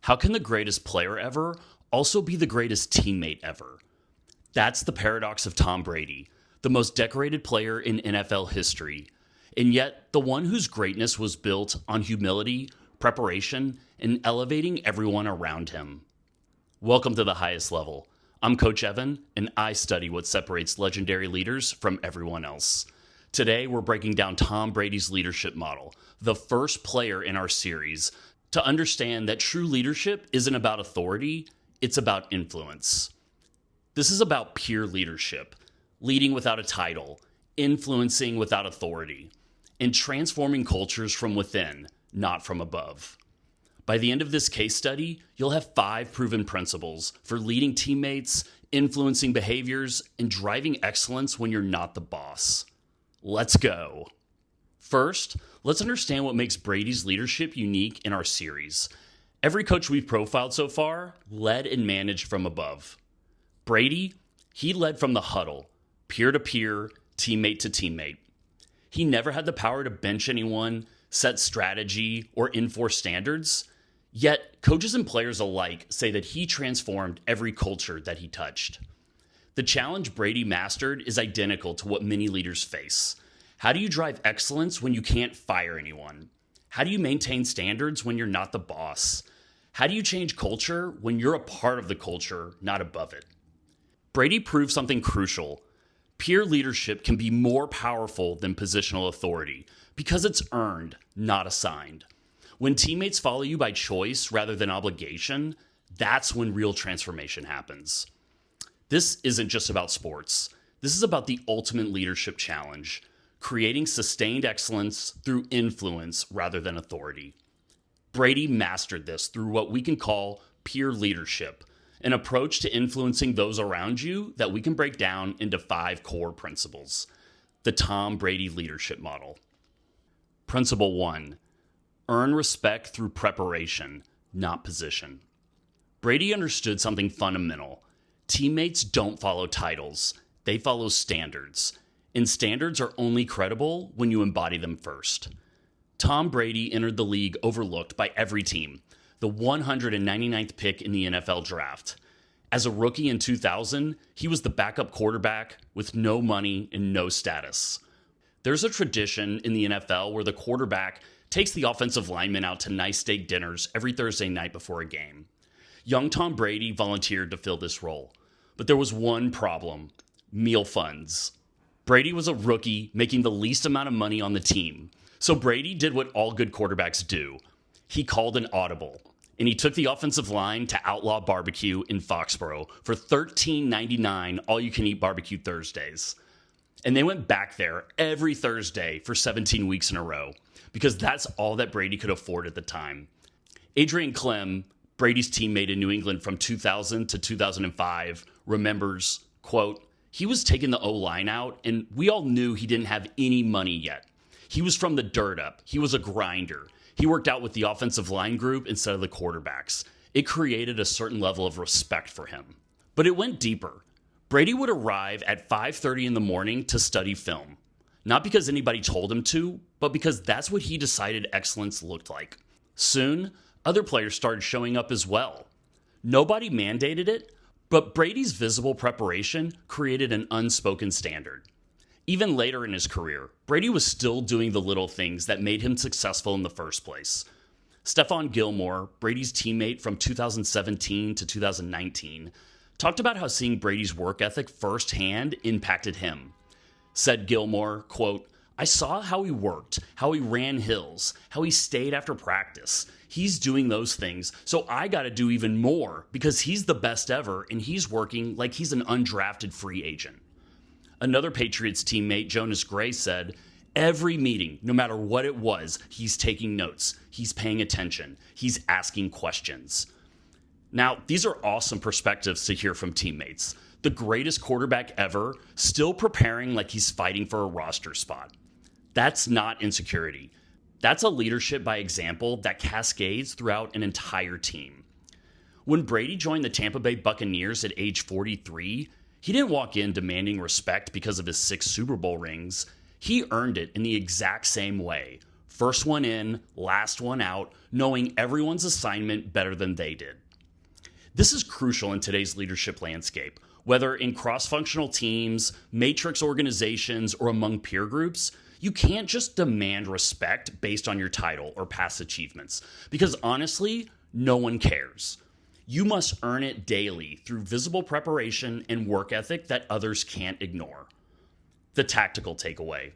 How can the greatest player ever also be the greatest teammate ever? That's the paradox of Tom Brady, the most decorated player in NFL history, and yet the one whose greatness was built on humility, preparation, and elevating everyone around him. Welcome to the highest level. I'm Coach Evan, and I study what separates legendary leaders from everyone else. Today, we're breaking down Tom Brady's leadership model, the first player in our series, to understand that true leadership isn't about authority, it's about influence. This is about peer leadership, leading without a title, influencing without authority, and transforming cultures from within, not from above. By the end of this case study, you'll have 5 proven principles for leading teammates, influencing behaviors, and driving excellence when you're not the boss. Let's go. First, let's understand what makes Brady's leadership unique in our series. Every coach we've profiled so far led and managed from above. Brady, he led from the huddle, peer-to-peer, teammate to teammate. He never had the power to bench anyone, set strategy, or enforce standards. Yet, coaches and players alike say that he transformed every culture that he touched. The challenge Brady mastered is identical to what many leaders face. How do you drive excellence when you can't fire anyone? How do you maintain standards when you're not the boss? How do you change culture when you're a part of the culture, not above it? Brady proved something crucial. Peer leadership can be more powerful than positional authority because it's earned, not assigned. When teammates follow you by choice rather than obligation, that's when real transformation happens. This isn't just about sports. This is about the ultimate leadership challenge, creating sustained excellence through influence rather than authority. Brady mastered this through what we can call peer leadership, an approach to influencing those around you that we can break down into 5 core principles. The Tom Brady leadership model. Principle 1, earn respect through preparation, not position. Brady understood something fundamental. Teammates don't follow titles, they follow standards. And standards are only credible when you embody them first. Tom Brady entered the league overlooked by every team, the 199th pick in the NFL draft. As a rookie in 2000, he was the backup quarterback with no money and no status. There's a tradition in the NFL where the quarterback takes the offensive lineman out to nice steak dinners every Thursday night before a game. Young Tom Brady volunteered to fill this role. But there was one problem: meal funds. Brady was a rookie making the least amount of money on the team. So Brady did what all good quarterbacks do. He called an audible, and he took the offensive line to Outlaw Barbecue in Foxborough for $13.99 all-you-can-eat barbecue Thursdays. And they went back there every Thursday for 17 weeks in a row, because that's all that Brady could afford at the time. Adrian Clem, Brady's teammate in New England from 2000 to 2005, remembers, quote, "He was taking the O-line out, and we all knew he didn't have any money yet. He was from the dirt up. He was a grinder. He worked out with the offensive line group instead of the quarterbacks. It created a certain level of respect for him." But it went deeper. Brady would arrive at 5:30 in the morning to study film. Not because anybody told him to, but because that's what he decided excellence looked like. Soon, other players started showing up as well. Nobody mandated it, but Brady's visible preparation created an unspoken standard. Even later in his career, Brady was still doing the little things that made him successful in the first place. Stephon Gilmore, Brady's teammate from 2017 to 2019, talked about how seeing Brady's work ethic firsthand impacted him. Said Gilmore, quote, "I saw how he worked, how he ran hills, how he stayed after practice. He's doing those things, so I got to do even more because he's the best ever and he's working like he's an undrafted free agent." Another Patriots teammate, Jonas Gray, said, "Every meeting, no matter what it was, he's taking notes, he's paying attention, he's asking questions." Now, these are awesome perspectives to hear from teammates. The greatest quarterback ever, still preparing like he's fighting for a roster spot. That's not insecurity. That's a leadership by example that cascades throughout an entire team. When Brady joined the Tampa Bay Buccaneers at age 43, he didn't walk in demanding respect because of his 6 Super Bowl rings. He earned it in the exact same way, First one in, last one out, knowing everyone's assignment better than they did. This is crucial in today's leadership landscape. Whether in cross-functional teams, matrix organizations, or among peer groups, you can't just demand respect based on your title or past achievements, because honestly, no one cares. You must earn it daily through visible preparation and work ethic that others can't ignore. The tactical takeaway: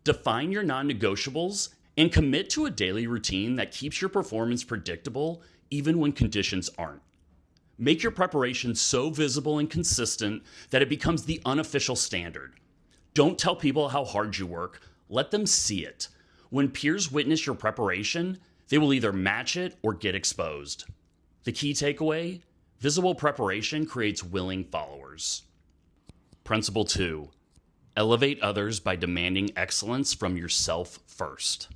define your non-negotiables and commit to a daily routine that keeps your performance predictable even when conditions aren't. Make your preparation so visible and consistent that it becomes the unofficial standard. Don't tell people how hard you work. Let them see it. When peers witness your preparation, they will either match it or get exposed. The key takeaway: visible preparation creates willing followers. Principle 2. Elevate others by demanding excellence from yourself first.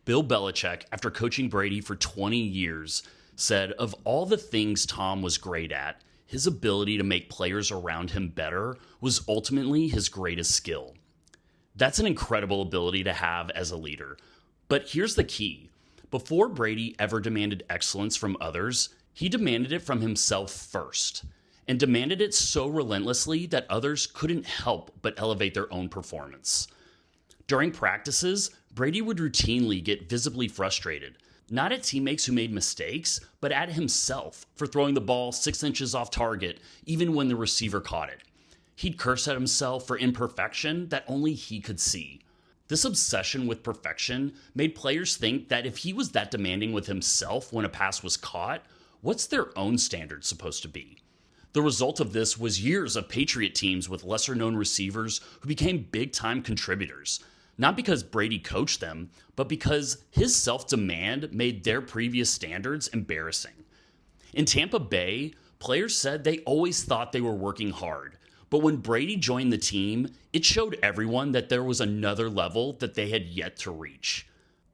Bill Belichick, after coaching Brady for 20 years, said of all the things Tom was great at, his ability to make players around him better was ultimately his greatest skill. That's an incredible ability to have as a leader. But here's the key. Before Brady ever demanded excellence from others, he demanded it from himself first, and demanded it so relentlessly that others couldn't help but elevate their own performance. During practices, Brady would routinely get visibly frustrated, not at teammates who made mistakes, but at himself for throwing the ball 6 inches off target, even when the receiver caught it. He'd curse at himself for imperfection that only he could see. This obsession with perfection made players think that if he was that demanding with himself when a pass was caught, what's their own standard supposed to be? The result of this was years of Patriot teams with lesser-known receivers who became big-time contributors. Not because Brady coached them, but because his self-demand made their previous standards embarrassing. In Tampa Bay, players said they always thought they were working hard, but when Brady joined the team, it showed everyone that there was another level that they had yet to reach.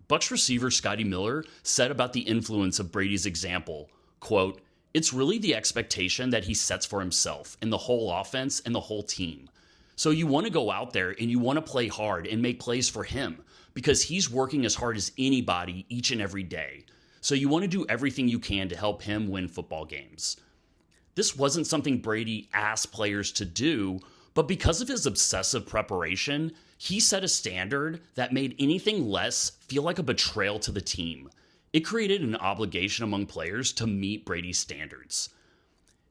Bucs receiver Scotty Miller said about the influence of Brady's example, quote, "It's really the expectation that he sets for himself and the whole offense and the whole team. So you want to go out there and you want to play hard and make plays for him because he's working as hard as anybody each and every day. So you want to do everything you can to help him win football games." This wasn't something Brady asked players to do, but because of his obsessive preparation, he set a standard that made anything less feel like a betrayal to the team. It created an obligation among players to meet Brady's standards.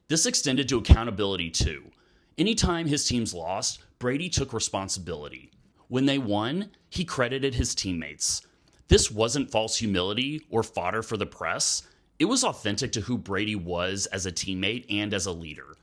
This extended to accountability too. Anytime his teams lost, Brady took responsibility. When they won, he credited his teammates. This wasn't false humility or fodder for the press. It was authentic to who Brady was as a teammate and as a leader.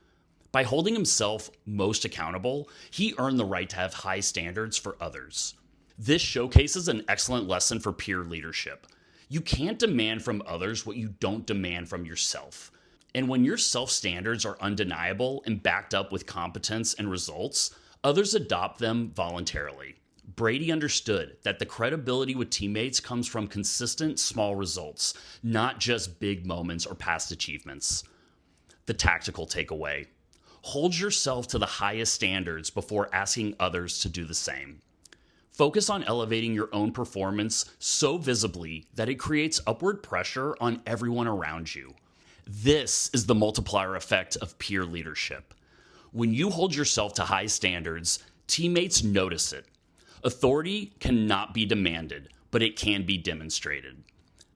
By holding himself most accountable, he earned the right to have high standards for others. This showcases an excellent lesson for peer leadership. You can't demand from others what you don't demand from yourself. And when your self-standards are undeniable and backed up with competence and results, others adopt them voluntarily. Brady understood that the credibility with teammates comes from consistent small results, not just big moments or past achievements. The tactical takeaway: hold yourself to the highest standards before asking others to do the same. Focus on elevating your own performance so visibly that it creates upward pressure on everyone around you. This is the multiplier effect of peer leadership. When you hold yourself to high standards, teammates notice it. Authority cannot be demanded, but it can be demonstrated.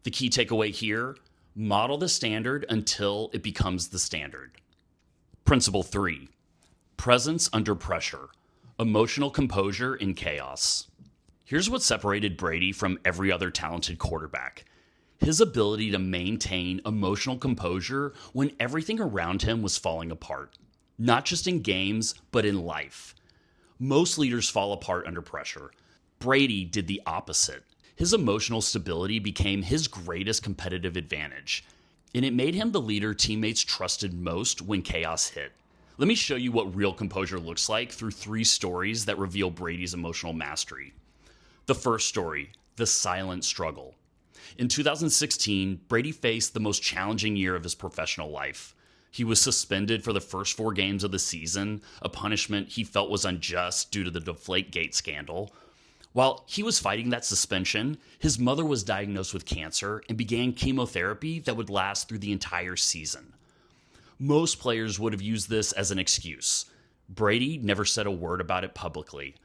The key takeaway here: model the standard until it becomes the standard. Principle 3. Presence under pressure. Emotional composure in chaos. Here's what separated Brady from every other talented quarterback: his ability to maintain emotional composure when everything around him was falling apart. Not just in games, but in life. Most leaders fall apart under pressure. Brady did the opposite. His emotional stability became his greatest competitive advantage, and it made him the leader teammates trusted most when chaos hit. Let me show you what real composure looks like through 3 stories that reveal Brady's emotional mastery. The first story: the silent struggle. In 2016, Brady faced the most challenging year of his professional life. He was suspended for the first 4 games of the season, a punishment he felt was unjust due to the Deflategate scandal. While he was fighting that suspension, his mother was diagnosed with cancer and began chemotherapy that would last through the entire season. Most players would have used this as an excuse. Brady never said a word about it publicly.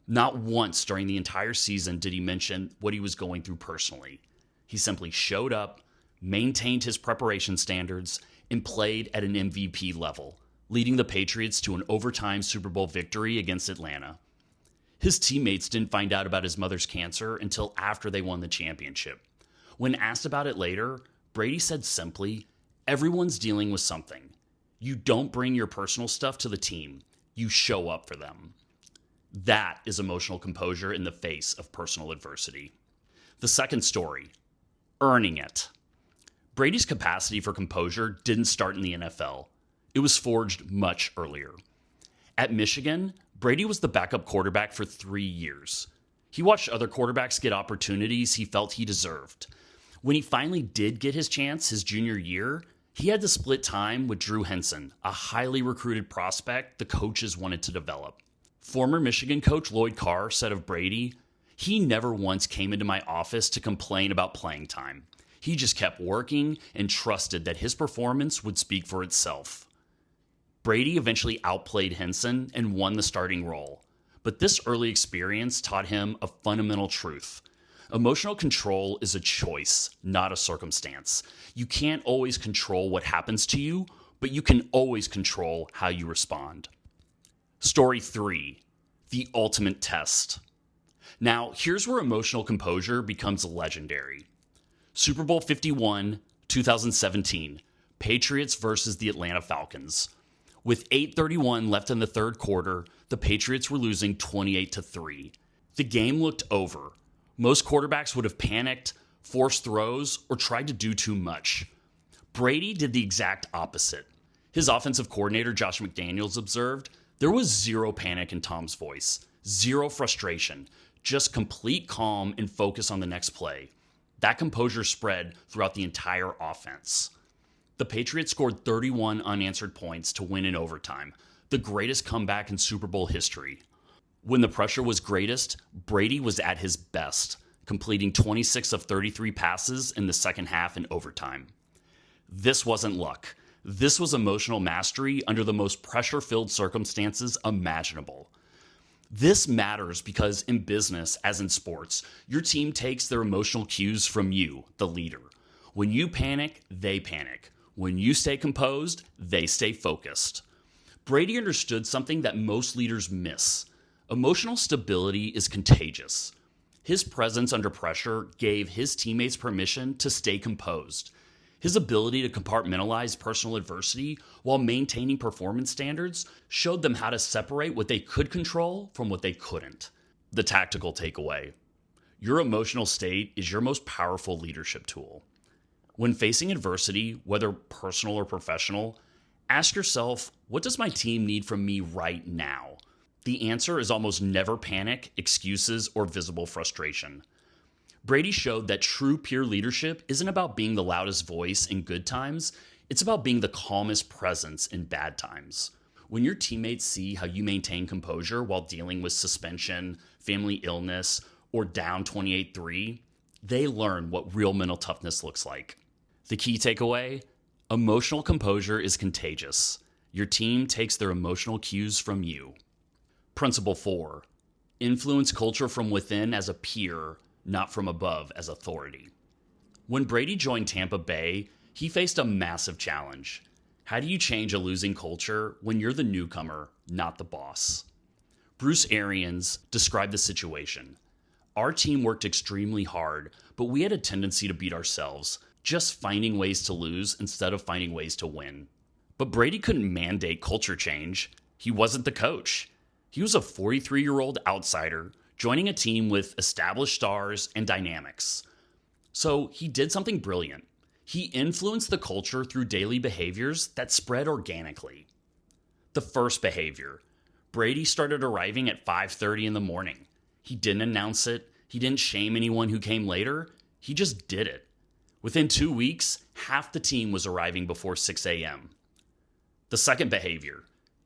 Not once during the entire season did he mention what he was going through personally. He simply showed up, maintained his preparation standards, and played at an MVP level, leading the Patriots to an overtime Super Bowl victory against Atlanta. His teammates didn't find out about his mother's cancer until after they won the championship. When asked about it later, Brady said simply, "Everyone's dealing with something. You don't bring your personal stuff to the team. You show up for them." That is emotional composure in the face of personal adversity. The second story, earning it. Brady's capacity for composure didn't start in the NFL. It was forged much earlier. At Michigan, Brady was the backup quarterback for 3 years. He watched other quarterbacks get opportunities he felt he deserved. When he finally did get his chance his junior year, he had to split time with Drew Henson, a highly recruited prospect the coaches wanted to develop. Former Michigan coach Lloyd Carr said of Brady, "He never once came into my office to complain about playing time. He just kept working and trusted that his performance would speak for itself." Brady eventually outplayed Henson and won the starting role. But this early experience taught him a fundamental truth. Emotional control is a choice, not a circumstance. You can't always control what happens to you, but you can always control how you respond. Story 3, the ultimate test. Now, here's where emotional composure becomes legendary. Super Bowl 51, 2017, Patriots versus the Atlanta Falcons. With 8:31 left in the third quarter, the Patriots were losing 28-3. The game looked over. Most quarterbacks would have panicked, forced throws, or tried to do too much. Brady did the exact opposite. His offensive coordinator, Josh McDaniels, observed, "There was zero panic in Tom's voice, zero frustration, just complete calm and focus on the next play." That composure spread throughout the entire offense. The Patriots scored 31 unanswered points to win in overtime, the greatest comeback in Super Bowl history. When the pressure was greatest, Brady was at his best, completing 26 of 33 passes in the second half in overtime. This wasn't luck. This was emotional mastery under the most pressure-filled circumstances imaginable. This matters because in business, as in sports, your team takes their emotional cues from you, the leader. When you panic, they panic. When you stay composed, they stay focused. Brady understood something that most leaders miss. Emotional stability is contagious. His presence under pressure gave his teammates permission to stay composed. His ability to compartmentalize personal adversity while maintaining performance standards showed them how to separate what they could control from what they couldn't. The tactical takeaway: your emotional state is your most powerful leadership tool. When facing adversity, whether personal or professional, ask yourself, what does my team need from me right now? The answer is almost never panic, excuses, or visible frustration. Brady showed that true peer leadership isn't about being the loudest voice in good times, it's about being the calmest presence in bad times. When your teammates see how you maintain composure while dealing with suspension, family illness, or down 28-3, they learn what real mental toughness looks like. The key takeaway: emotional composure is contagious. Your team takes their emotional cues from you. Principle 4, influence culture from within as a peer, not from above as authority. When Brady joined Tampa Bay, he faced a massive challenge. How do you change a losing culture when you're the newcomer, not the boss? Bruce Arians described the situation. "Our team worked extremely hard, but we had a tendency to beat ourselves, just finding ways to lose instead of finding ways to win." But Brady couldn't mandate culture change. He wasn't the coach. He was a 43-year-old outsider joining a team with established stars and dynamics. So he did something brilliant. He influenced the culture through daily behaviors that spread organically. The first behavior: Brady started arriving at 5:30 in the morning. He didn't announce it. He didn't shame anyone who came later. He just did it. Within 2 weeks, half the team was arriving before 6 a.m. The second behavior: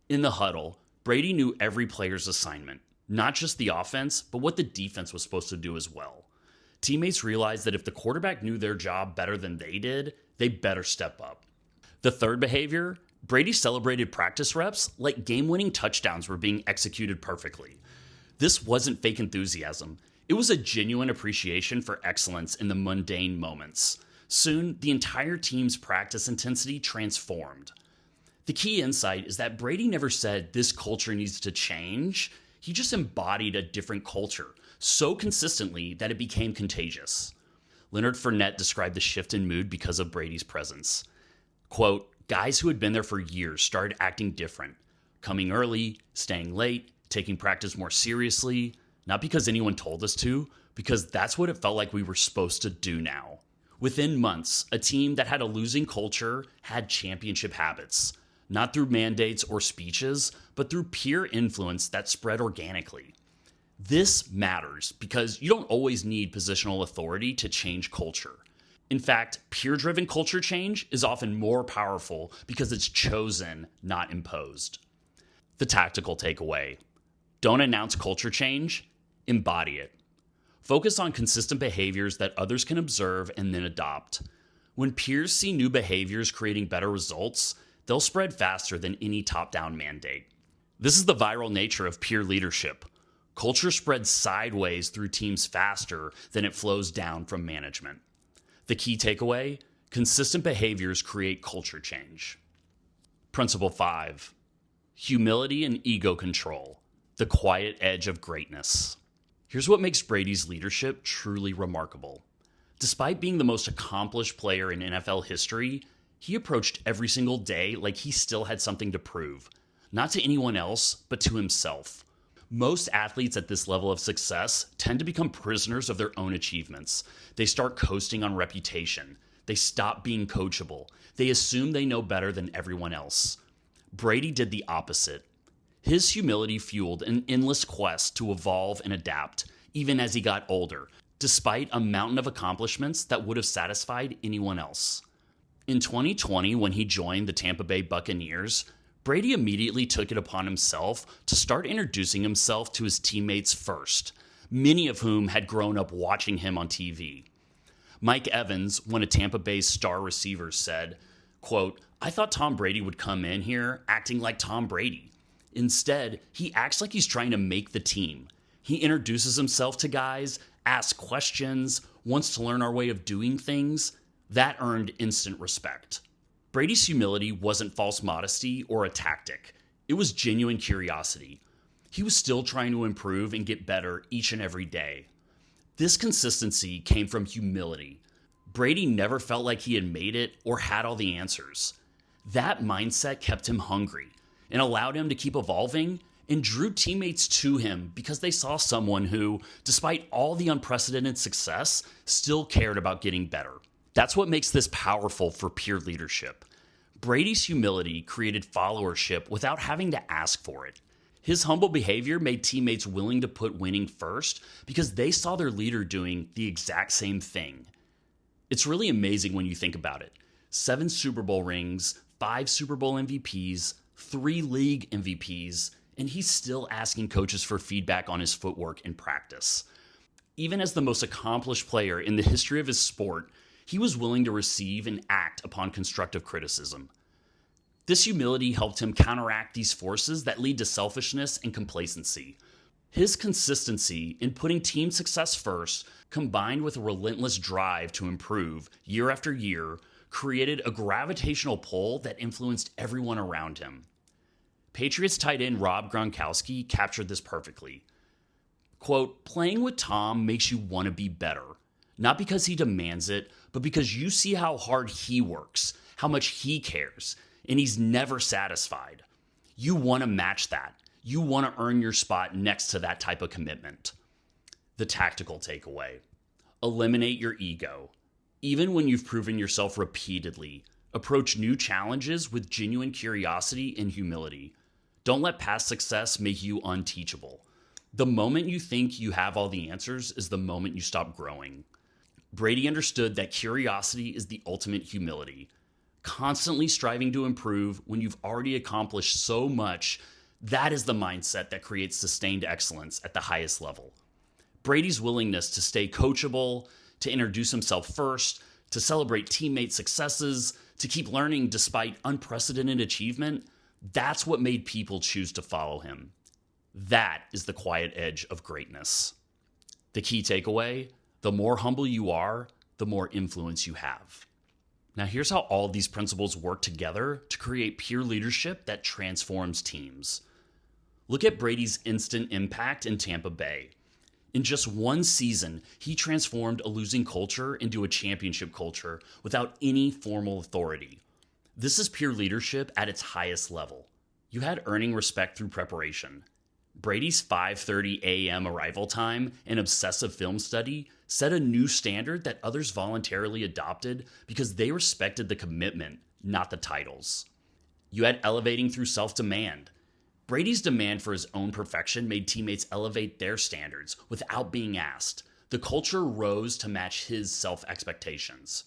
in the huddle, Brady knew every player's assignment. not just the offense, but what the defense was supposed to do as well. Teammates realized that if the quarterback knew their job better than they did, they better step up. The third behavior, Brady celebrated practice reps like game-winning touchdowns were being executed perfectly. This wasn't fake enthusiasm. It was a genuine appreciation for excellence in the mundane moments. Soon, the entire team's practice intensity transformed. The key insight is that Brady never said this culture needs to change. He just embodied a different culture so consistently that it became contagious. Leonard Fournette described the shift in mood because of Brady's presence. Quote, guys who had been there for years started acting different, coming early, staying late, taking practice more seriously, not because anyone told us to, because that's what it felt like we were supposed to do now. Within months, a team that had a losing culture had championship habits, not through mandates or speeches, but through peer influence that spread organically. This matters because you don't always need positional authority to change culture. In fact, peer-driven culture change is often more powerful because it's chosen, not imposed. The tactical takeaway. Don't announce culture change, embody it. Focus on consistent behaviors that others can observe and then adopt. When peers see new behaviors creating better results, they'll spread faster than any top-down mandate. This is the viral nature of peer leadership. Culture spreads sideways through teams faster than it flows down from management. The key takeaway, consistent behaviors create culture change. Principle 5, humility and ego control, the quiet edge of greatness. Here's what makes Brady's leadership truly remarkable. Despite being the most accomplished player in NFL history, he approached every single day like he still had something to prove, not to anyone else, but to himself. Most athletes at this level of success tend to become prisoners of their own achievements. They start coasting on reputation. They stop being coachable. They assume they know better than everyone else. Brady did the opposite. His humility fueled an endless quest to evolve and adapt, even as he got older, despite a mountain of accomplishments that would have satisfied anyone else. In 2020, when he joined the Tampa Bay Buccaneers, Brady immediately took it upon himself to start introducing himself to his teammates first, many of whom had grown up watching him on TV. Mike Evans, one of Tampa Bay's star receivers, said, quote, I thought Tom Brady would come in here acting like Tom Brady. Instead, he acts like he's trying to make the team. He introduces himself to guys, asks questions, wants to learn our way of doing things. That earned instant respect. Brady's humility wasn't false modesty or a tactic. It was genuine curiosity. He was still trying to improve and get better each and every day. This consistency came from humility. Brady never felt like he had made it or had all the answers. That mindset kept him hungry and allowed him to keep evolving and drew teammates to him because they saw someone who, despite all the unprecedented success, still cared about getting better. That's what makes this powerful for peer leadership. Brady's humility created followership without having to ask for it. His humble behavior made teammates willing to put winning first because they saw their leader doing the exact same thing. It's really amazing when you think about it. 7 Super Bowl rings, 5 Super Bowl MVPs, 3 league MVPs, and he's still asking coaches for feedback on his footwork in practice. Even as the most accomplished player in the history of his sport, he was willing to receive and act upon constructive criticism. This humility helped him counteract these forces that lead to selfishness and complacency. His consistency in putting team success first, combined with a relentless drive to improve year after year, created a gravitational pull that influenced everyone around him. Patriots tight end Rob Gronkowski captured this perfectly. Quote, playing with Tom makes you want to be better. Not because he demands it, but because you see how hard he works, how much he cares, and he's never satisfied. You want to match that. You want to earn your spot next to that type of commitment. The tactical takeaway. Eliminate your ego. Even when you've proven yourself repeatedly, approach new challenges with genuine curiosity and humility. Don't let past success make you unteachable. The moment you think you have all the answers is the moment you stop growing. Brady understood that curiosity is the ultimate humility. Constantly striving to improve when you've already accomplished so much, That is the mindset that creates sustained excellence at the highest level. Brady's willingness to stay coachable, to introduce himself first, to celebrate teammate successes, to keep learning despite unprecedented achievement, that's what made people choose to follow him. That is the quiet edge of greatness. The key takeaway: the more humble you are, the more influence you have. Now, here's how all these principles work together to create peer leadership that transforms teams. Look at Brady's instant impact in Tampa Bay. In just one season, he transformed a losing culture into a championship culture without any formal authority. This is peer leadership at its highest level. You had earning respect through preparation. Brady's 5:30 a.m. arrival time and obsessive film study set a new standard that others voluntarily adopted because they respected the commitment, not the titles. You had elevating through self-demand. Brady's demand for his own perfection made teammates elevate their standards without being asked. The culture rose to match his self-expectations.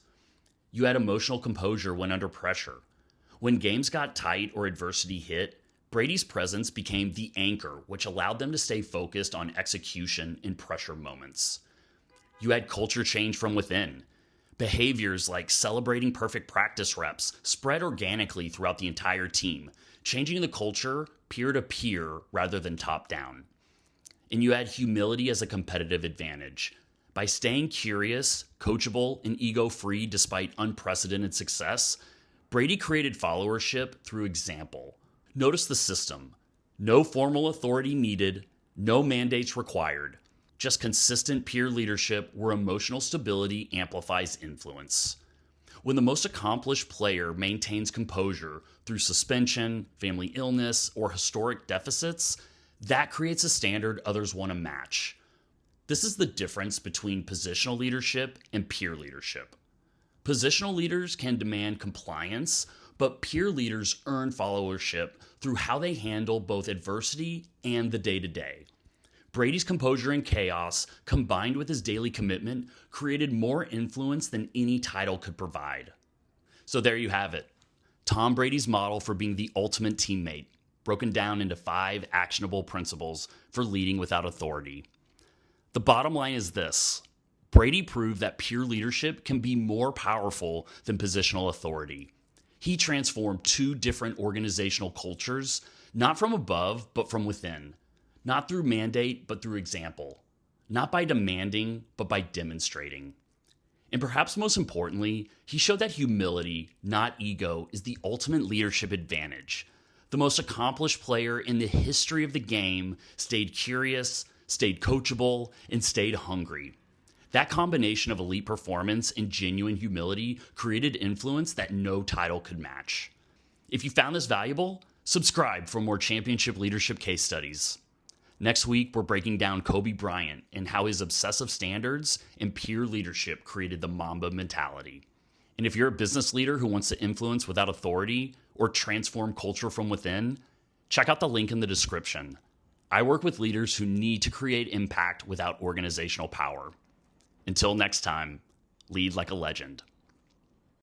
You had emotional composure when under pressure. When games got tight or adversity hit, Brady's presence became the anchor, which allowed them to stay focused on execution in pressure moments. You had culture change from within. Behaviors like celebrating perfect practice reps spread organically throughout the entire team, changing the culture peer-to-peer rather than top-down. And you had humility as a competitive advantage. By staying curious, coachable, and ego-free despite unprecedented success, Brady created followership through example. Notice the system. No formal authority needed, no mandates required. Just consistent peer leadership where emotional stability amplifies influence. When the most accomplished player maintains composure through suspension, family illness, or historic deficits, that creates a standard others want to match. This is the difference between positional leadership and peer leadership. Positional leaders can demand compliance, but peer leaders earn followership through how they handle both adversity and the day-to-day. Brady's composure in chaos, combined with his daily commitment, created more influence than any title could provide. So there you have it. Tom Brady's model for being the ultimate teammate, broken down into 5 actionable principles for leading without authority. The bottom line is this: Brady proved that peer leadership can be more powerful than positional authority. He transformed 2 different organizational cultures, not from above, but from within. Not through mandate, but through example. Not by demanding, but by demonstrating. And perhaps most importantly, he showed that humility, not ego, is the ultimate leadership advantage. The most accomplished player in the history of the game stayed curious, stayed coachable, and stayed hungry. That combination of elite performance and genuine humility created influence that no title could match. If you found this valuable, subscribe for more championship leadership case studies. Next week, we're breaking down Kobe Bryant and how his obsessive standards and peer leadership created the Mamba mentality. And if you're a business leader who wants to influence without authority or transform culture from within, check out the link in the description. I work with leaders who need to create impact without organizational power. Until next time, lead like a legend.